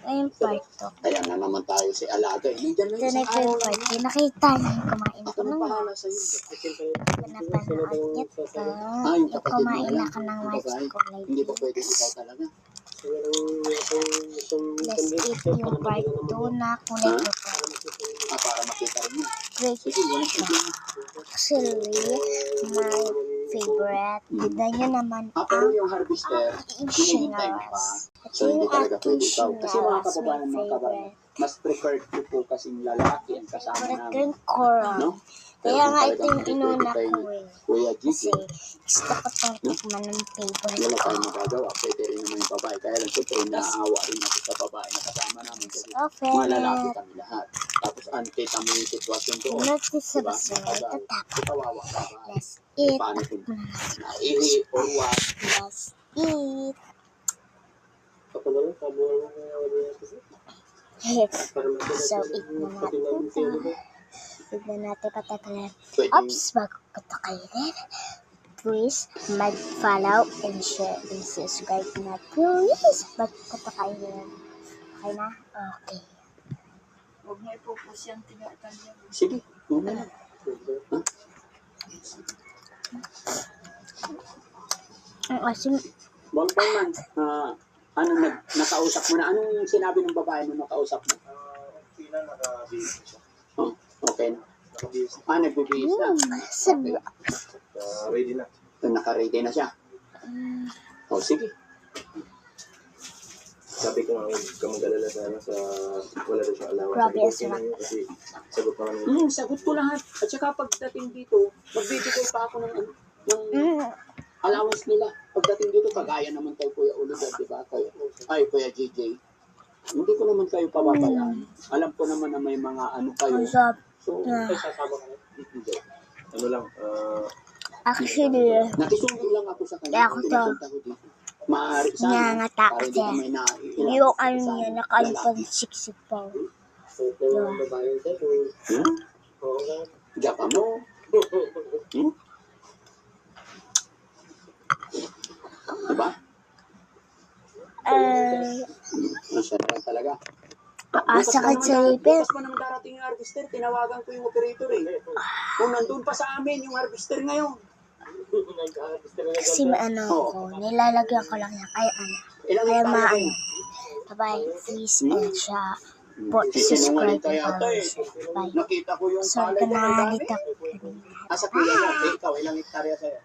Ayun part to. Ayan na naman tayo si Alaga. Nandiyan lang Ito na isang po araw yung lang. part. Nakita niyo yung kumain Ako ko nang ng bahala sa'yo. napanood niyo to. Yung Yung kapatid mo kumain na na lang. ka ng Yung white babae. chocolate. Hindi ba pwede ikaw talaga? Let's eat yung part 2 na kulay purple. Para makita rin niya. Great Sige, yan. siya. Actually, my favorite. Tignan nyo naman Pero ang yung harvester, hinihintay mo pa. chinelas. So, hindi talaga pwede ikaw. Kasi mga Chinelas, kababayan, my mga kabayan, favorite. mas preferred ko po kasing lalaki ang kasama Favorite ko namin. yung coral. No? Kaya nga ito Talagang yung inuna kay ko eh. Kuya Kasi Gigi, gusto ko itong tikman ng favorite wala ko. tayong magagawa. Pwede rin naman yung babae. Kaya lang siyempre, naaawa rin ako sa babae na kasama namin. Kasi Okay. mga lalaki kami lahat. Tapos, kita mo yung sitwasyon doon. Notice sa Diba? baso. Tagal. Tatapos. Kawawa ka ba? Let's eat. Paano kung Tikman na natin. naihi or what? Let's eat. So, eat na natin ito. Tignan natin katagalan. Oops, bago ko ito kainin. Please mag-follow and share and subscribe na. Please, bago ko ito kainin. Okay na? Okay. Huwag mo ipupus yung tingatan niya. Sige, okay na. Ang asim. Bangpang man, nakausap mo na? Anong sinabi ng babae mo nakausap mo? Sila naka-base siya. Oh, okay na. Naka-base. Nagbibihis na. Sabi. Ready na. Naka-ready na siya. Oh, sige. Sabi ko nga, huwag ka mag-alala sana sa wala na siyang allowance. Grabe, Sabi ko, sarap. "Okay na yun," kasi sagot pa kami. Sagot ko lahat. At saka pagdating dito, magbibigay pa ako ng allowance nila. Pagdating dito, kagaya naman kay Kuya Oliver, di ba? Kuya JJ. Hindi ko naman kayo pababayaan. Alam ko naman na may mga ano kayo. Ang sarap. So, Yeah. Sasama ka na. Hindi. Ano lang, Actually, nakisundo lang ako sa Kaya kanya. ako Kung to. pinapunta ko dito. Maaari sana. Nangangata Para hindi kasi. kami naiilang. yung ano Sana, niya, nakalipad lalaki. siksik pa. ito yung babae ito. Oo nga. Japa mo. Diba? Masarap talaga. Sakit sa lipid. Bukas pa naman darating yung harvester, tinawagan ko yung operator eh. Kung nandun pa sa amin yung harvester ngayon. Kasi ano ko, nilalagyan ko lang yan. Kaya ano. Ilang Kaya hektarya maano. kayo? Bye-bye. Please and siya. Subscribe Sinungaling ka and yata follow. eh. Bye. Nakita ko yung Sorry palay ka na ang na dami. dito. Sa kuya mo, ikaw, ilang hektarya sa'yo?